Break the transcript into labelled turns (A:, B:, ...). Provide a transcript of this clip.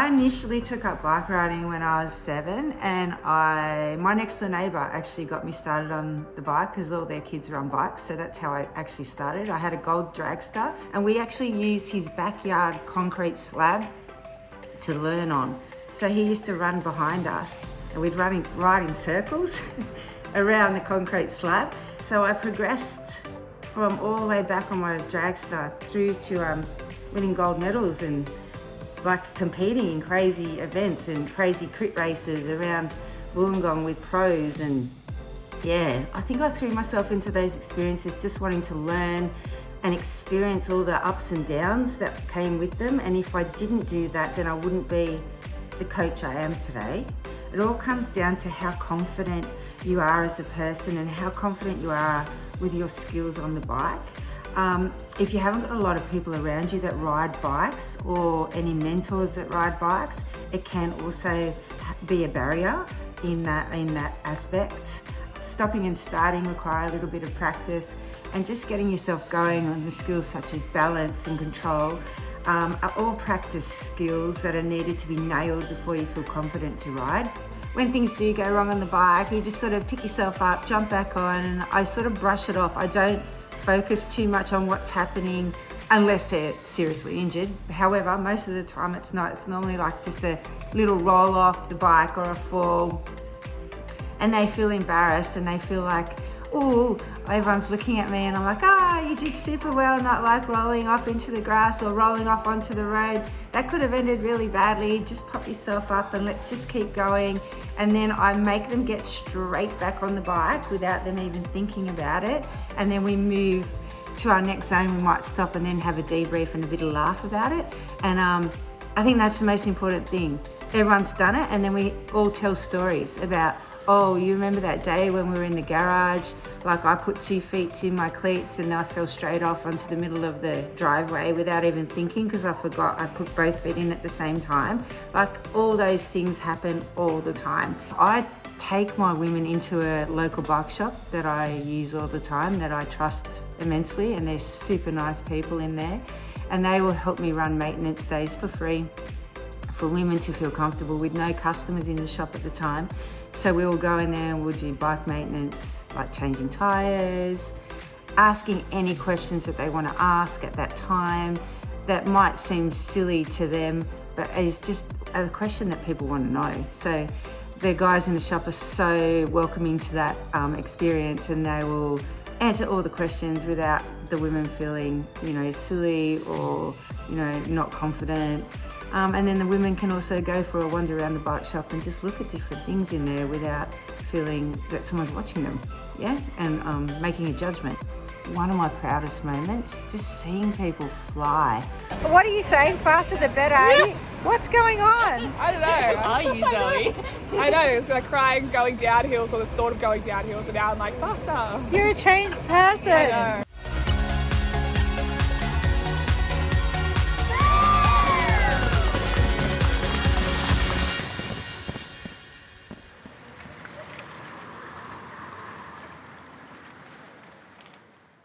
A: I initially took up bike riding when I was 7, and my next door neighbour actually got me started on the bike because all their kids were on bikes, so that's how I actually started. I had a gold dragster, and we actually used his backyard concrete slab to learn on. So he used to run behind us, and we'd ride in circles around the concrete slab. So I progressed from all the way back on my dragster through to winning gold medals and like competing in crazy events and crazy crit races around Wollongong with pros. And yeah, I think I threw myself into those experiences just wanting to learn and experience all the ups and downs that came with them. And if I didn't do that, then I wouldn't be the coach I am today. It all comes down to how confident you are as a person and how confident you are with your skills on the bike. If you haven't got a lot of people around you that ride bikes or any mentors that ride bikes, it can also be a barrier in that aspect. Stopping and starting require a little bit of practice, and just getting yourself going on the skills such as balance and control are all practice skills that are needed to be nailed before you feel confident to ride. When things do go wrong on the bike, you just sort of pick yourself up, jump back on, and I sort of brush it off. I don't focus too much on what's happening unless they're seriously injured. However, most of the time it's not. It's normally like just a little roll off the bike or a fall, and they feel embarrassed and they feel like, oh, everyone's looking at me, and I'm like, you did super well, not like rolling off into the grass or rolling off onto the road. That could have ended really badly. Just pop yourself up and let's just keep going. And then I make them get straight back on the bike without them even thinking about it. And then we move to our next zone. We might stop and then have a debrief and a bit of laugh about it. And I think that's the most important thing. Everyone's done it, and then we all tell stories about, oh, you remember that day when we were in the garage? Like I put 2 feet in my cleats and I fell straight off onto the middle of the driveway without even thinking because I forgot I put both feet in at the same time. Like all those things happen all the time. I take my women into a local bike shop that I use all the time, that I trust immensely, and they're super nice people in there, and they will help me run maintenance days for free for women to feel comfortable with no customers in the shop at the time. So we will go in there and we'll do bike maintenance, like changing tyres, asking any questions that they want to ask at that time that might seem silly to them, but it's just a question that people want to know. So the guys in the shop are so welcoming to that experience, and they will answer all the questions without the women feeling, silly or, not confident. And then the women can also go for a wander around the bike shop and just look at different things in there without feeling that someone's watching them, and making a judgment. One of my proudest moments, just seeing people fly.
B: What are you saying? Faster the better, eh? What's going on?
C: I don't know.
D: Are you, Zoe?
C: I know. It's like crying, going down hills, or the thought of going down hills, and now I'm like, faster.
B: You're a changed person.
C: I